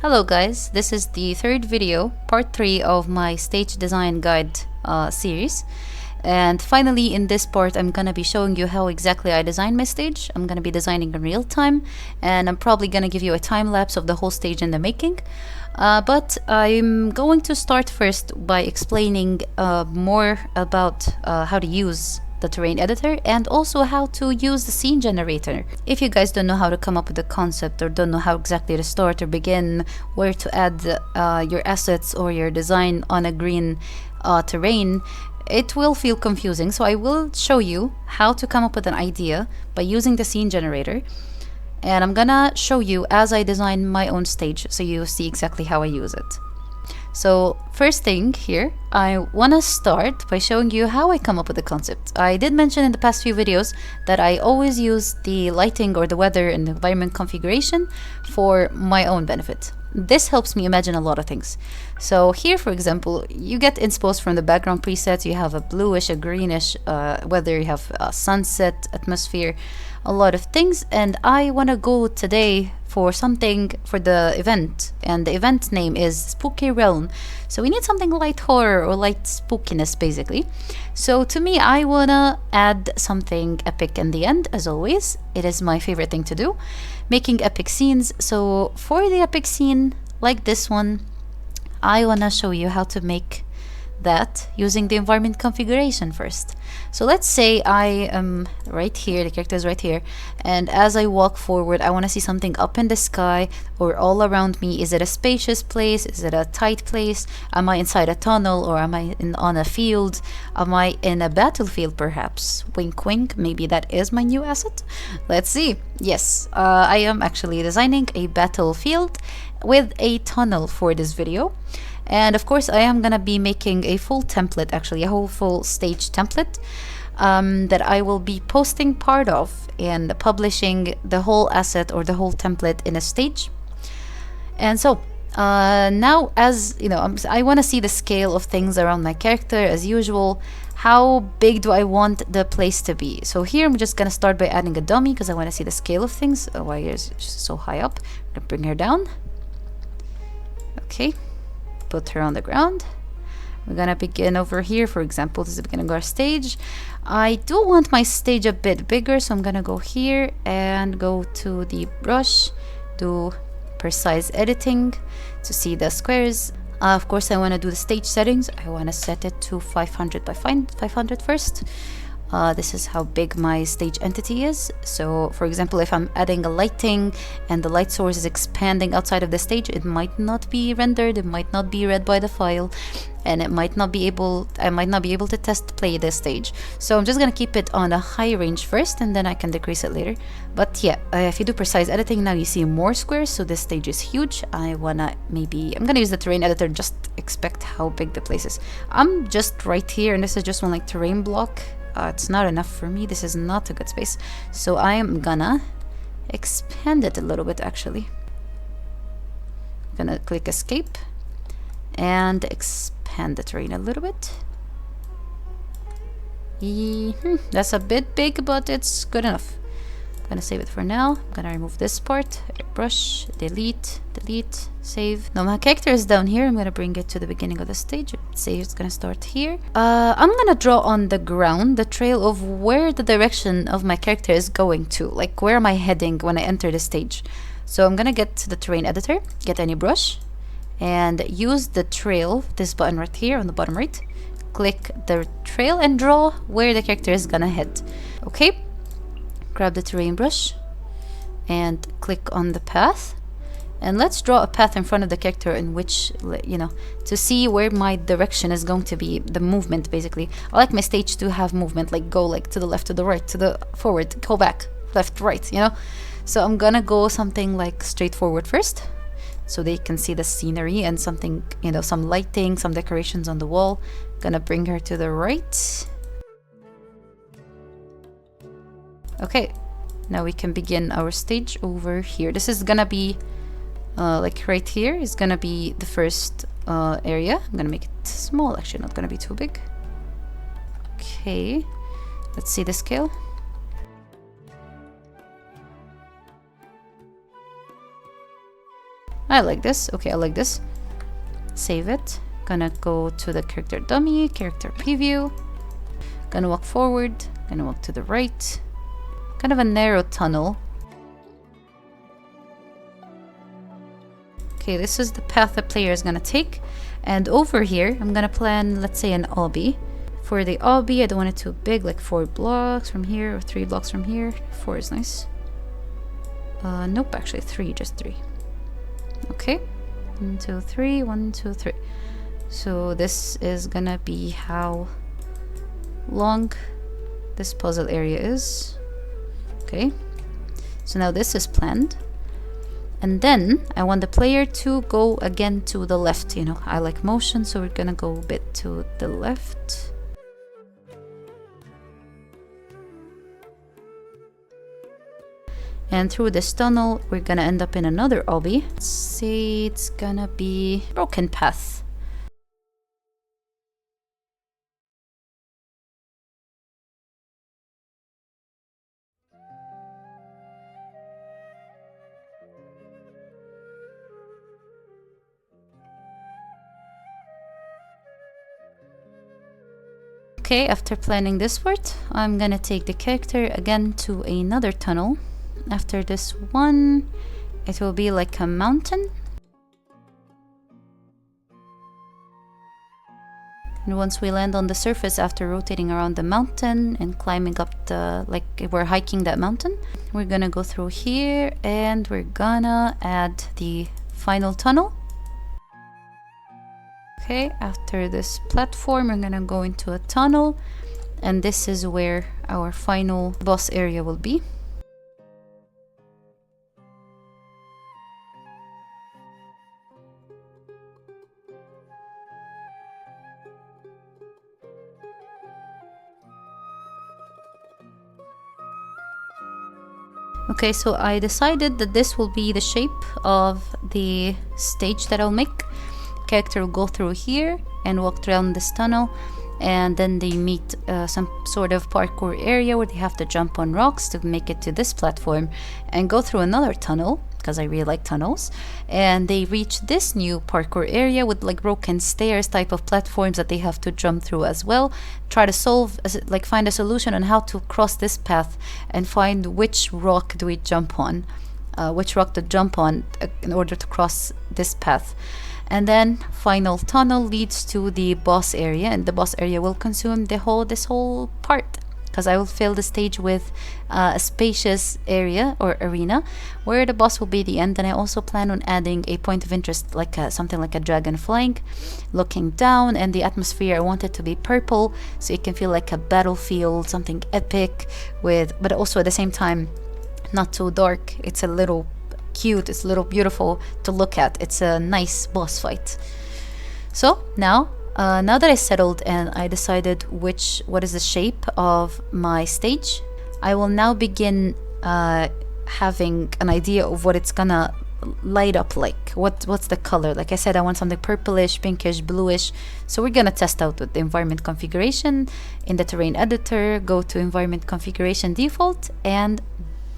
Hello guys, this is the third video, part 3 of my stage design guide series. And finally in this part I'm gonna be showing you how exactly I design my stage. I'm gonna be designing in real time and I'm probably gonna give you a time lapse of the whole stage in the making. But I'm going to start first by explaining more about how to use the terrain editor and also how to use the scene generator. If you guys don't know how to come up with a concept or don't know how exactly to start or begin, where to add your assets or your design on a green terrain, it will feel confusing. So I will show you how to come up with an idea by using the scene generator, and I'm gonna show you as I design my own stage so you see exactly how I use it. So first thing here, I want to start by showing you how I come up with the concept. I did mention in the past few videos that I always use the lighting or the weather and the environment configuration for my own benefit. This helps me imagine a lot of things. So here, for example, you get inspos from the background presets. You have a bluish, a greenish weather, you have a sunset, atmosphere, a lot of things. And I want to go today for something for the event, and the event name is Spooky Realm. So we need something light horror or light spookiness basically. So to me, I wanna add something epic in the end. As always, it is my favorite thing to do, making epic scenes. So for the epic scene like this one, I wanna show you how to make that using the environment configuration first. So let's say I am right here, the character is right here, and as I walk forward I want to see something up in the sky or all around me. Is it a spacious place? Is it a tight place? Am I inside a tunnel or am I on a field? Am I in a battlefield perhaps? Wink wink, maybe that is my new asset. Let's see. Yes, I am actually designing a battlefield with a tunnel for this video. And of course I am gonna be making a full template, actually a whole full stage template that I will be posting part of and publishing the whole asset or the whole template in a stage. And so now, as you know, I want to see the scale of things around my character as usual. How big do I want the place to be? So here I'm just gonna start by adding a dummy because I want to see the scale of things. Why is it so high up? I'm gonna bring her down. Okay. Put her on the ground. We're gonna begin over here. For example, this is the beginning of our stage. I do want my stage a bit bigger, so I'm gonna go here and go to the brush, do precise editing to see the squares. Of course, I want to do the stage settings. I want to set it to 500 by 500 first. This is how big my stage entity is. So for example, if I'm adding a lighting and the light source is expanding outside of the stage, it might not be rendered, it might not be read by the file, and I might not be able to test play this stage. So I'm just gonna keep it on a high range first and then I can decrease it later. But yeah, if you do precise editing, now you see more squares, so this stage is huge. I'm gonna use the terrain editor and just expect how big the place is. I'm just right here and this is just one like terrain block. It's not enough for me. This is not a good space. So I am gonna expand it a little bit actually. I'm gonna click escape and expand the terrain a little bit. That's a bit big, but it's good enough. I'm gonna save it for now. I'm gonna remove this part. Brush, delete, delete, save. Now my character is down here. I'm gonna bring it to the beginning of the stage. Say it's gonna start here. I'm gonna draw on the ground the trail of where the direction of my character is going to. Like where am I heading when I enter the stage? So I'm gonna get to the terrain editor, get any brush, and use the trail, this button right here on the bottom right. Click the trail and draw where the character is gonna head. Okay. Grab the terrain brush and click on the path, and let's draw a path in front of the character in which, you know, to see where my direction is going to be, the movement basically. I like my stage to have movement, like go like to the left, to the right, to the forward, go back, left, right, you know. So I'm gonna go something like straight forward first so they can see the scenery and something, you know, some lighting, some decorations on the wall. Gonna bring her to the right. Okay, now we can begin our stage over here. This is gonna be like right here is gonna be the first area. I'm gonna make it small, actually not gonna be too big. Okay, let's see the scale. I like this. Okay, I like this. Save it. Gonna go to the character dummy, character preview. Gonna walk forward, gonna walk to the right. Kind of a narrow tunnel. Okay, this is the path the player is gonna take. And over here, I'm gonna plan, let's say, an obby. For the obby, I don't want it too big, like 4 blocks from here or 3 blocks from here. 4 is nice. Nope, actually 3, just 3. Okay, 1, 2, 3, 1, 2, 3. So this is gonna be how long this puzzle area is. Okay, so now this is planned. And then I want the player to go again to the left. You know, I like motion, so we're gonna go a bit to the left. And through this tunnel, we're gonna end up in another obby. Let's say it's gonna be broken path. Okay, after planning this part, I'm gonna take the character again to another tunnel. After this one, it will be like a mountain. And once we land on the surface after rotating around the mountain and climbing up the, like we're hiking that mountain, we're gonna go through here and we're gonna add the final tunnel. Okay, after this platform, we're gonna go into a tunnel, and this is where our final boss area will be. Okay, so I decided that this will be the shape of the stage that I'll make. Character will go through here and walk around this tunnel, and then they meet some sort of parkour area where they have to jump on rocks to make it to this platform and go through another tunnel, because I really like tunnels, and they reach this new parkour area with like broken stairs type of platforms that they have to jump through as well. Try to solve, like find a solution on how to cross this path and find which rock do we jump on, which rock to jump on in order to cross this path. And then final tunnel leads to the boss area, and the boss area will consume this whole part, because I will fill the stage with a spacious area or arena where the boss will be the end. And I also plan on adding a point of interest, like something like a dragon flying, looking down, and the atmosphere I want it to be purple, so it can feel like a battlefield, something epic, but also at the same time not too dark. It's a little cute, it's a little beautiful to look at. It's a nice boss fight. So now that I settled and I decided what is the shape of my stage, I will now begin having an idea of what it's gonna light up like. What's the color? Like I said, I want something purplish, pinkish, bluish. So we're gonna test out with the environment configuration in the terrain editor. Go to environment configuration default and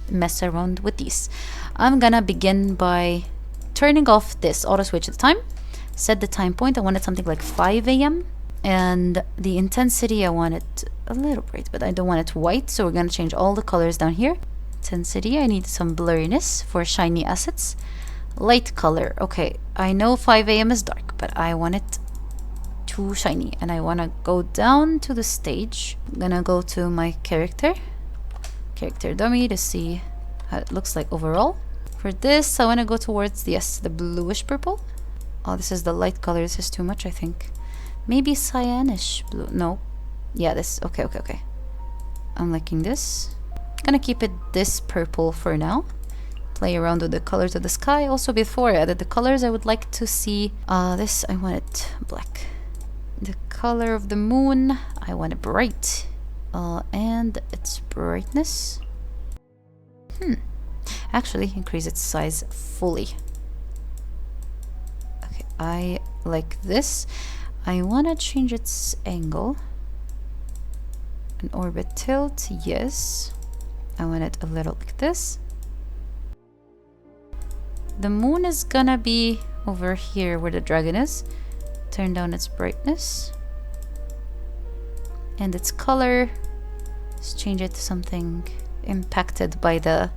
mess around with these. I'm gonna begin by turning off this auto switch at the time. Set the time point. I wanted something like 5 a.m. and the intensity, I want it a little bright, but I don't want it white, so we're gonna change all the colors down here. Intensity, I need some blurriness for shiny assets. Light color, okay, I know 5 a.m. is dark, but I want it too shiny, and I want to go down to the stage. I'm gonna go to my character dummy to see how it looks like overall. For this, I want to go towards the bluish purple. Oh, this is the light color. This is too much, I think. Maybe cyanish blue. No. Yeah, this. Okay. I'm liking this. Gonna keep it this purple for now. Play around with the colors of the sky. Also, before I added the colors, I would like to see this. I want it black. The color of the moon, I want it bright. And its brightness. Actually, increase its size fully. Okay, I like this. I want to change its angle. An orbit tilt, yes. I want it a little like this. The moon is gonna be over here where the dragon is. Turn down its brightness. And its color, let's change it to something impacted by the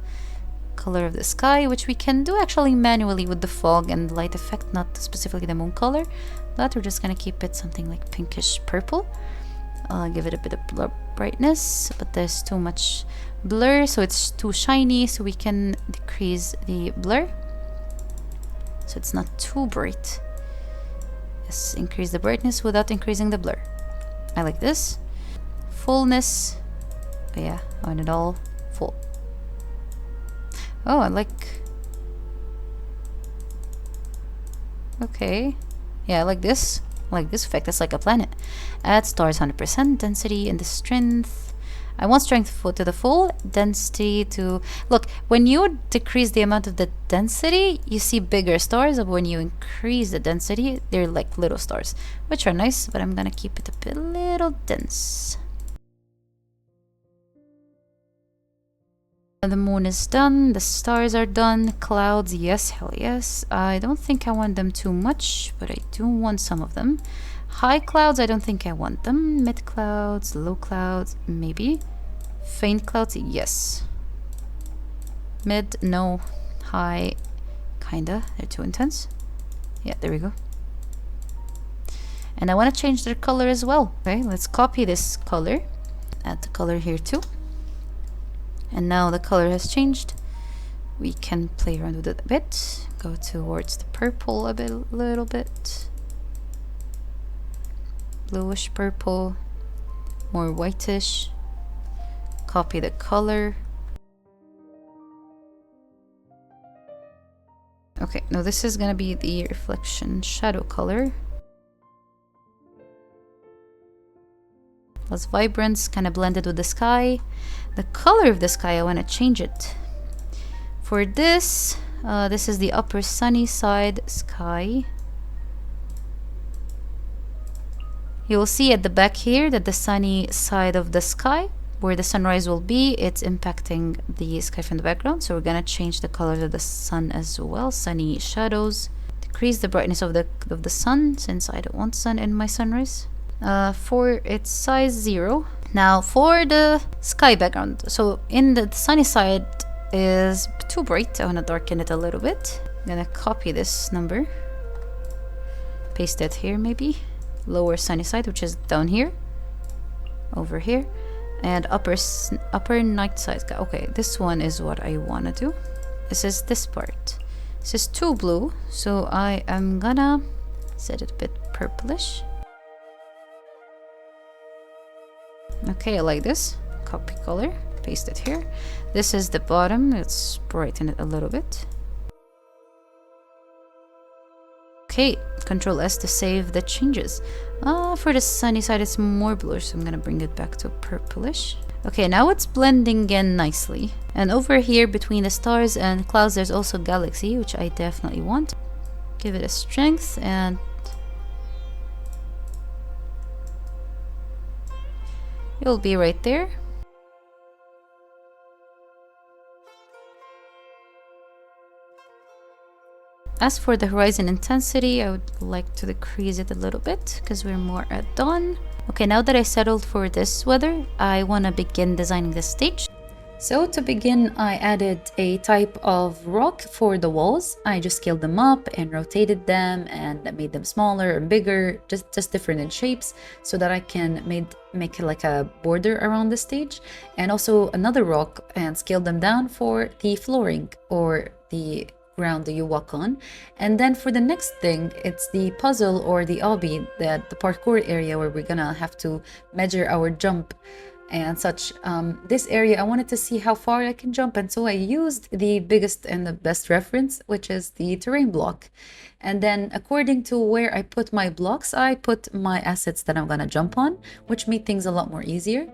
color of the sky, which we can do actually manually with the fog and light effect, not specifically the moon color. But we're just gonna keep it something like pinkish purple. Give it a bit of brightness, but there's too much blur, so it's too shiny, so we can decrease the blur so it's not too bright. Yes, increase the brightness without increasing the blur. I like this. Fullness, oh yeah, I want it all full. Oh, I like, okay, yeah, I like this. I like this effect. It's like a planet. Add stars 100% density and the strength. I want strength to the full, density to... Look, when you decrease the amount of the density, you see bigger stars. But when you increase the density, they're like little stars, which are nice, but I'm gonna keep it a bit little dense. The moon is done, the stars are done, clouds, yes, hell yes. I don't think I want them too much, but I do want some of them. High clouds, I don't think I want them. Mid clouds, low clouds, maybe. Faint clouds, yes. Mid, no. High, kinda. They're too intense. Yeah, there we go. And I want to change their color as well. Okay, let's copy this color. Add the color here too. And now the color has changed. We can play around with it a bit. Go towards the purple a little bit. Bluish purple. More whitish. Copy the color. Okay, now this is gonna be the reflection shadow color. Less vibrance, kind of blended with the sky. The color of the sky, I want to change it. For this, this is the upper sunny side sky. You'll see at the back here that the sunny side of the sky, where the sunrise will be, it's impacting the sky from the background. So we're gonna change the colors of the sun as well. Sunny shadows. Decrease the brightness of the sun, since I don't want sun in my sunrise. For its size 0. Now for the sky background, so in the sunny side is too bright. I want to darken it a little bit. I'm gonna copy this number, paste it here, maybe lower sunny side, which is down here, over here, and upper night side. Okay, this one is what I want to do. This is this part. This is too blue, so I am gonna set it a bit purplish. Okay, I like this. Copy color, paste it here. This is the bottom. Let's brighten it a little bit. Okay, Control S to save the changes. For the sunny side, it's more bluish, so I'm gonna bring it back to purplish. Okay, now it's blending in nicely. And over here, between the stars and clouds, there's also galaxy, which I definitely want. Give it a strength and it'll be right there. As for the horizon intensity, I would like to decrease it a little bit because we're more at dawn. Okay, now that I settled for this weather, I want to begin designing the stage. So to begin, I added a type of rock for the walls. I just scaled them up and rotated them and made them smaller and bigger, just different in shapes, so that I can make like a border around the stage. And also another rock and scaled them down for the flooring or the ground that you walk on. And then for the next thing, it's the puzzle or the obby, the parkour area where we're gonna have to measure our jump and such. This area, I wanted to see how far I can jump, and so I used the biggest and the best reference, which is the terrain block. And then according to where I put my blocks, I put my assets that I'm gonna jump on, which made things a lot more easier.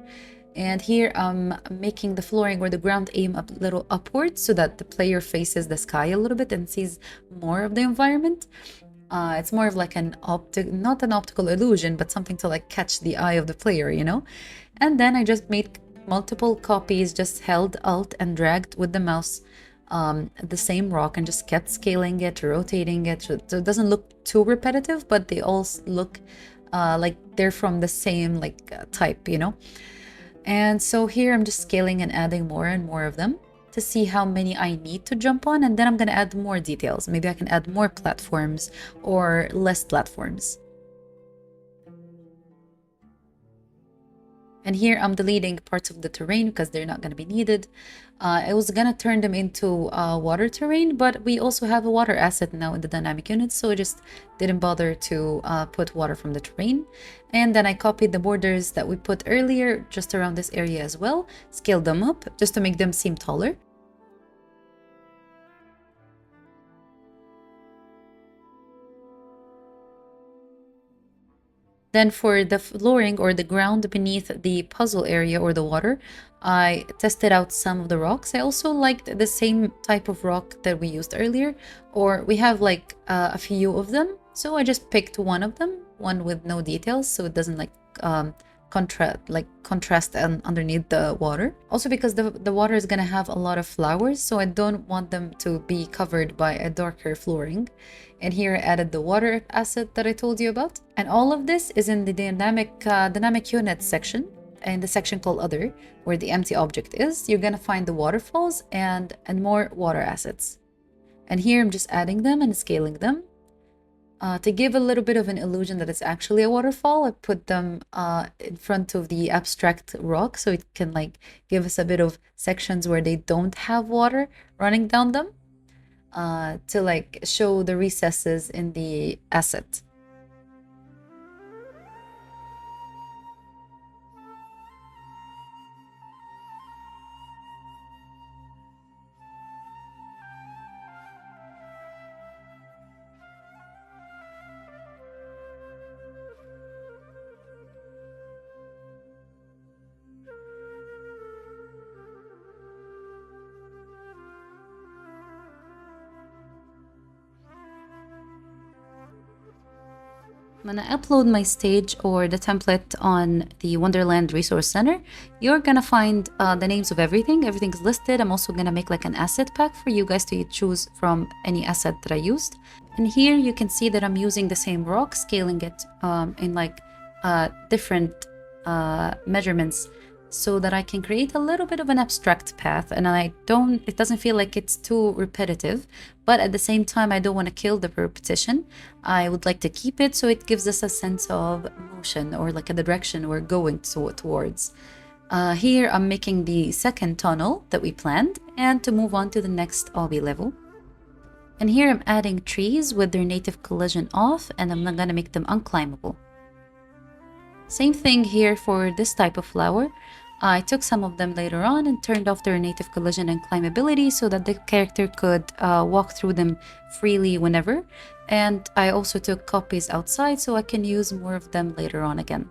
And here I'm making the flooring or the ground aim a little upwards so that the player faces the sky a little bit and sees more of the environment. It's more of like not an optical illusion, but something to like catch the eye of the player, you know? And then I just made multiple copies, just held Alt and dragged with the mouse the same rock and just kept scaling it, rotating it, so it doesn't look too repetitive, but they all look like they're from the same type, you know. And so here I'm just scaling and adding more and more of them to see how many I need to jump on, and then I'm gonna add more details. Maybe I can add more platforms or less platforms. And here I'm deleting parts of the terrain because they're not going to be needed. I was going to turn them into water terrain, but we also have a water asset now in the dynamic unit, so I just didn't bother to put water from the terrain. And then I copied the borders that we put earlier just around this area as well, scaled them up just to make them seem taller. Then for the flooring or the ground beneath the puzzle area or the water, I tested out some of the rocks. I also liked the same type of rock that we used earlier, or we have like a few of them. So I just picked one of them, one with no details, so it doesn't contrast underneath the water. Also because the water is gonna have a lot of flowers, so I don't want them to be covered by a darker flooring. And here I added the water asset that I told you about. And all of this is in the dynamic unit section, in the section called other, where the empty object is. You're gonna find the waterfalls and more water assets. And here I'm just adding them and scaling them. To give a little bit of an illusion that it's actually a waterfall, I put them in front of the abstract rock, so it can like give us a bit of sections where they don't have water running down them, to like show the recesses in the asset. When I upload my stage or the template on the Wonderland Resource Center, you're gonna find the names of everything. Everything's listed. I'm also gonna make like an asset pack for you guys to choose from any asset that I used. And here you can see that I'm using the same rock, scaling it in like different measurements, so that I can create a little bit of an abstract path, and it doesn't feel like it's too repetitive, but at the same time I don't want to kill the repetition. I would like to keep it so it gives us a sense of motion, or like a direction we're going towards. Here I'm making the second tunnel that we planned, and to move on to the next obby level. And here I'm adding trees with their native collision off, and I'm not gonna make them unclimbable. Same thing here for this type of flower. I took some of them later on and turned off their native collision and climbability so that the character could walk through them freely whenever. And I also took copies outside so I can use more of them later on again.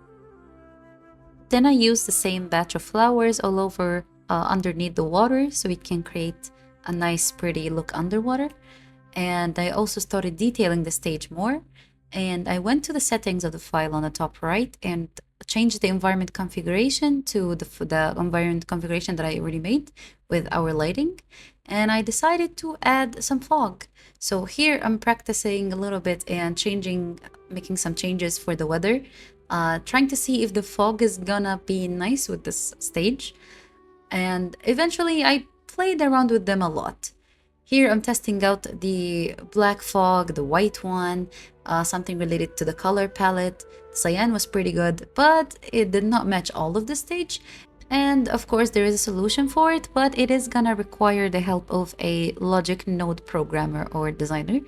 Then I used the same batch of flowers all over underneath the water so it can create a nice pretty look underwater. And I also started detailing the stage more. And I went to the settings of the file on the top right and changed the environment configuration to the environment configuration that I already made with our lighting. And I decided to add some fog. So here I'm practicing a little bit and making some changes for the weather, trying to see if the fog is gonna be nice with this stage. And eventually I played around with them a lot. Here I'm testing out the black fog, the white one, something related to the color palette. The cyan was pretty good, but it did not match all of the stage. And of course there is a solution for it, but it is gonna require the help of a logic node programmer or designer.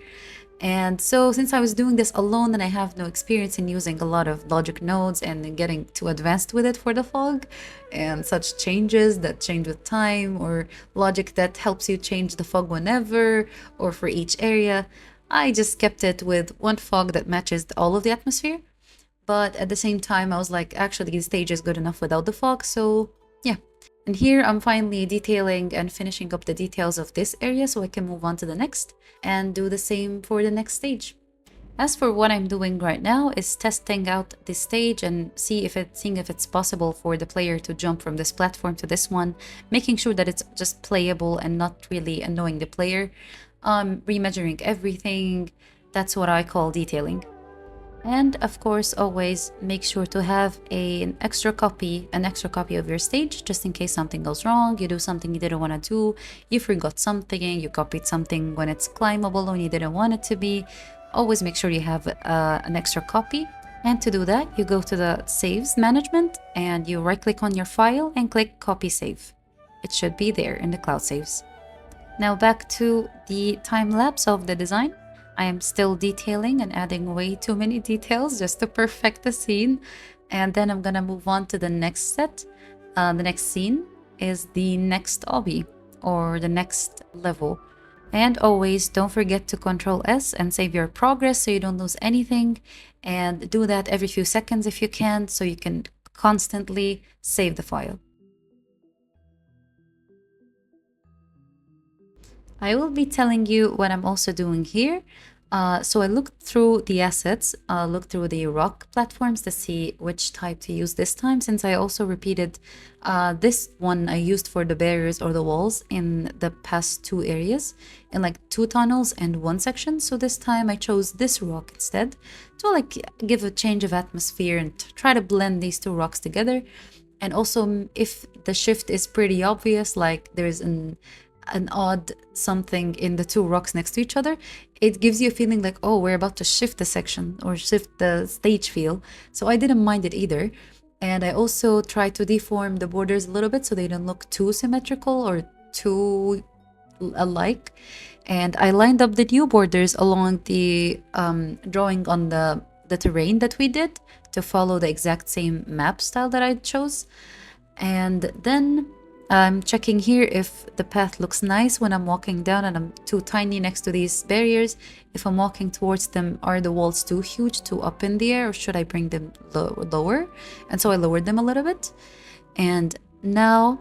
And so since I was doing this alone and I have no experience in using a lot of logic nodes and getting too advanced with it for the fog and such changes that change with time, or logic that helps you change the fog whenever or for each area, I just kept it with one fog that matches all of the atmosphere. But at the same time I was like, actually the stage is good enough without the fog, so yeah. And here I'm finally detailing and finishing up the details of this area so I can move on to the next and do the same for the next stage. As for what I'm doing right now is testing out this stage and seeing if it's possible for the player to jump from this platform to this one, making sure that it's just playable and not really annoying the player. Remeasuring everything. That's what I call detailing. And of course, always make sure to have an extra copy of your stage, just in case something goes wrong, you do something you didn't want to do, you forgot something, you copied something when it's climbable when you didn't want it to be. Always make sure you have an extra copy. And to do that, you go to the saves management and you right click on your file and click copy save. It should be there in the cloud saves. Now back to the time lapse of the design. I am still detailing and adding way too many details just to perfect the scene. And then I'm gonna move on to the next set. The next scene is the next obby or the next level. And always don't forget to Control S and save your progress so you don't lose anything. And do that every few seconds if you can, so you can constantly save the file. I will be telling you what I'm also doing here. So I looked through the assets, looked through the rock platforms to see which type to use this time, since I also repeated this one I used for the barriers or the walls in the past two areas, in like 2 tunnels and 1 section. So this time I chose this rock instead to like give a change of atmosphere and try to blend these 2 rocks together. And also if the shift is pretty obvious, like there's an odd something in the 2 rocks next to each other, it gives you a feeling like, oh, we're about to shift the section or shift the stage feel. So I didn't mind it either. And I also tried to deform the borders a little bit so they don't look too symmetrical or too alike. And I lined up the new borders along the drawing on the terrain that we did to follow the exact same map style that I chose. And then I'm checking here if the path looks nice when I'm walking down and I'm too tiny next to these barriers. If I'm walking towards them, are the walls too huge, too up in the air, or should I bring them lower? And so I lowered them a little bit. And now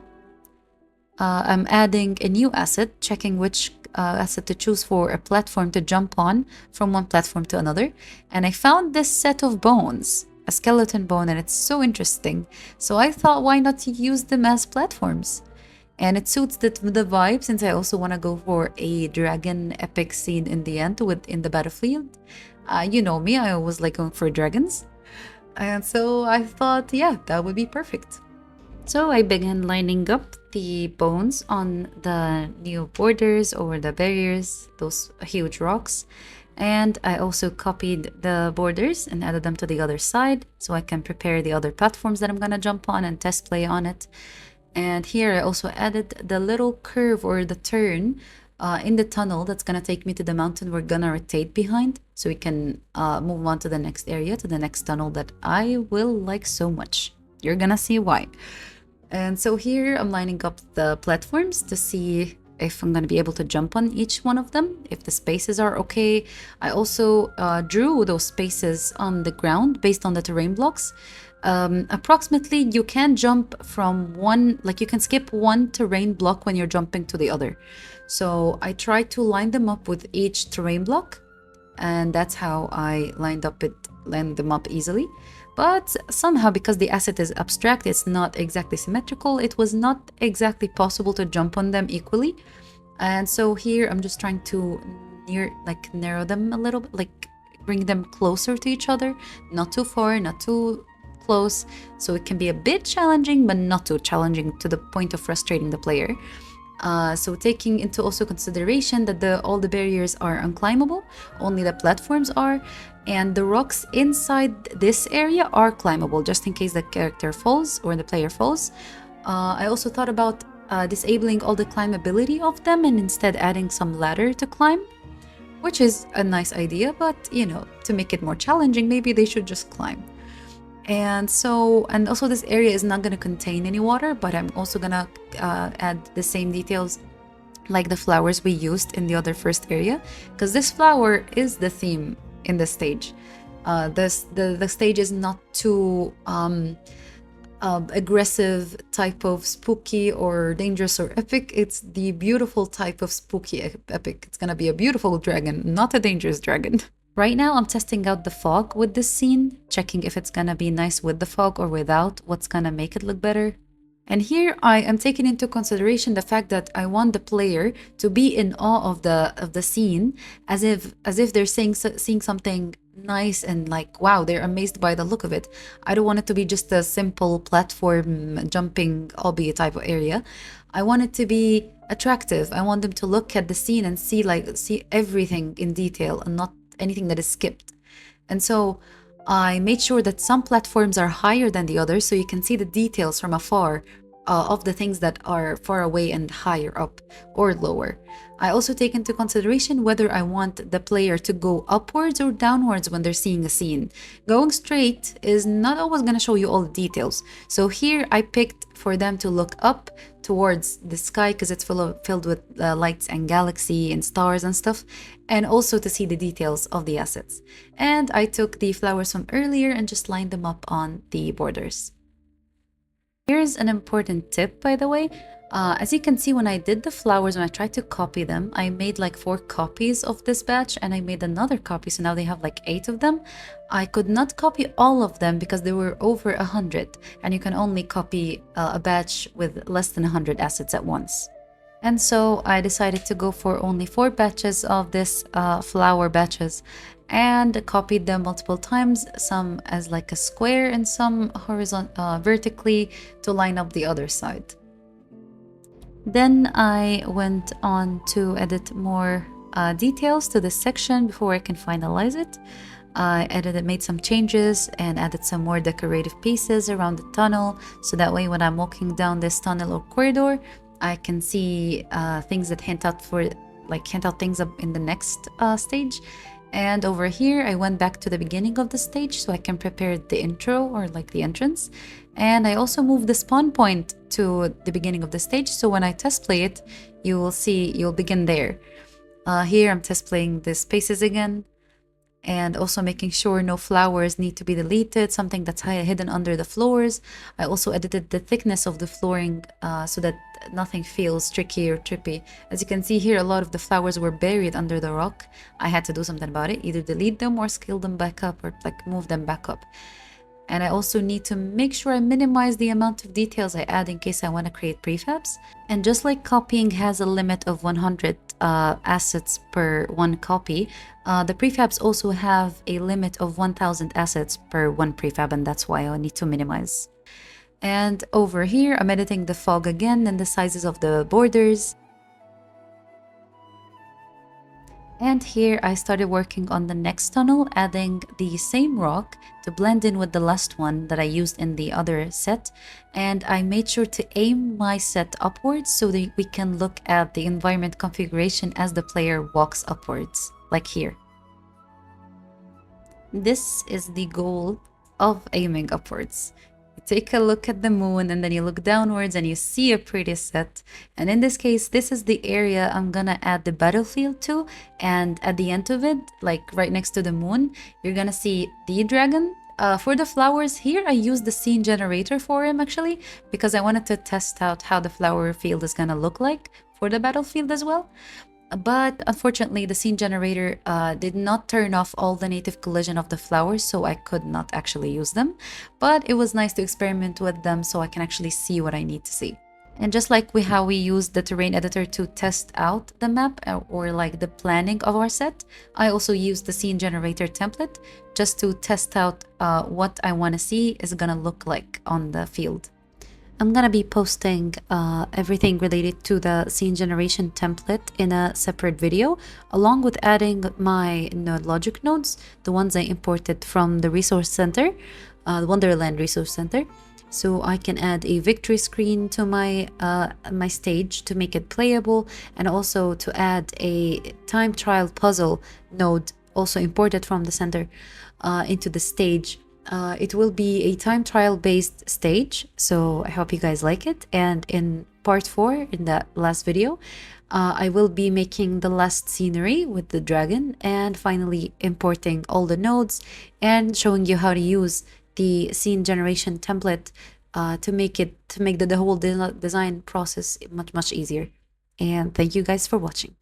I'm adding a new asset, checking which asset to choose for a platform to jump on from one platform to another. And I found this set of bones, a skeleton bone, and it's so interesting. So I thought, why not use them as platforms? And it suits the vibe, since I also want to go for a dragon epic scene in the end in the battlefield. You know me, I always like going for dragons. And so I thought, yeah, that would be perfect. So I began lining up the bones on the new borders over the barriers, those huge rocks. And I also copied the borders and added them to the other side so I can prepare the other platforms that I'm gonna jump on and test play on it. And here I also added the little curve or the turn in the tunnel that's gonna take me to the mountain we're gonna rotate behind, so we can move on to the next area, to the next tunnel that I will like so much. You're gonna see why. And so here I'm lining up the platforms to see if I'm going to be able to jump on each one of them, if the spaces are okay. I also drew those spaces on the ground based on the terrain blocks. Approximately, you can jump from one, like you can skip one terrain block when you're jumping to the other. So I tried to line them up with each terrain block, and that's how I lined them up easily. But somehow, because the asset is abstract, it's not exactly symmetrical, it was not exactly possible to jump on them equally. And so here I'm just trying to narrow them a little bit, like bring them closer to each other, not too far, not too close, so it can be a bit challenging, but not too challenging to the point of frustrating the player. So taking into also consideration that all the barriers are unclimbable, only the platforms are, and the rocks inside this area are climbable, just in case the character falls or the player falls. I also thought about disabling all the climbability of them and instead adding some ladder to climb, which is a nice idea, but you know, to make it more challenging, maybe they should just climb. And also this area is not going to contain any water, but I'm also going to add the same details like the flowers we used in the other first area, because this flower is the theme in the stage. The stage is not too aggressive type of spooky or dangerous or epic. It's the beautiful type of spooky epic. It's going to be a beautiful dragon, not a dangerous dragon. Right now, I'm testing out the fog with this scene, checking if it's gonna be nice with the fog or without, what's gonna make it look better. And here I am taking into consideration the fact that I want the player to be in awe of the scene, as if they're seeing something nice and like wow, they're amazed by the look of it. I don't want it to be just a simple platform jumping obby type of area. I want it to be attractive. I want them to look at the scene and see everything in detail and not anything that is skipped. And so I made sure that some platforms are higher than the others so you can see the details from afar of the things that are far away and higher up or lower. I also take into consideration whether I want the player to go upwards or downwards when they're seeing a scene. Going straight is not always going to show you all the details. So here I picked for them to look up towards the sky because it's filled with lights and galaxy and stars and stuff, and also to see the details of the assets. And I took the flowers from earlier and just lined them up on the borders. Here's an important tip, by the way. As you can see, when I did the flowers, when I tried to copy them, I made like 4 copies of this batch and I made another copy. So now they have like 8 of them. I could not copy all of them because there were over 100 and you can only copy a batch with less than 100 assets at once. And so I decided to go for only 4 batches of this flower batches and copied them multiple times, some as like a square and some vertically to line up the other side. Then I went on to edit more details to this section before I can finalize it. I made some changes and added some more decorative pieces around the tunnel, so that way when I'm walking down this tunnel or corridor, I can see things that hint out things up in the next stage. And over here, I went back to the beginning of the stage so I can prepare the intro or like the entrance. And I also moved the spawn point to the beginning of the stage. So when I test play it, you'll begin there. Here I'm test playing the spaces again, and also making sure no flowers need to be deleted, something that's hidden under the floors. I also edited the thickness of the flooring so that nothing feels tricky or trippy. As you can see here, a lot of the flowers were buried under the rock. I had to do something about it, either delete them or scale them back up or like move them back up. And I also need to make sure I minimize the amount of details I add in case I want to create prefabs. And just like copying has a limit of 100 assets per 1 copy, the prefabs also have a limit of 1000 assets per 1 prefab, and that's why I need to minimize. And over here, I'm editing the fog again and the sizes of the borders. And here I started working on the next tunnel, adding the same rock to blend in with the last one that I used in the other set. And I made sure to aim my set upwards so that we can look at the environment configuration as the player walks upwards, like here. This is the goal of aiming upwards. You take a look at the moon and then you look downwards and you see a pretty set. And in this case, this is the area I'm gonna add the battlefield to. And at the end of it, like right next to the moon, you're gonna see the dragon. For the flowers here, I used the scene generator for him actually, because I wanted to test out how the flower field is gonna look like for the battlefield as well. But unfortunately, the scene generator did not turn off all the native collision of the flowers, so I could not actually use them. But it was nice to experiment with them so I can actually see what I need to see. And just like how we used the terrain editor to test out the map or like the planning of our set, I also used the scene generator template just to test out what I want to see is going to look like on the field. I'm gonna be posting everything related to the scene generation template in a separate video, along with adding my node logic nodes, the ones I imported from the resource center, the Wonderland resource center. So I can add a victory screen to my my stage to make it playable, and also to add a time trial puzzle node, also imported from the center, into the stage. It will be a time trial based stage, so I hope you guys like it. And in part 4, in that last video, I will be making the last scenery with the dragon and finally importing all the nodes and showing you how to use the scene generation template to make the whole design process much easier. And thank you guys for watching.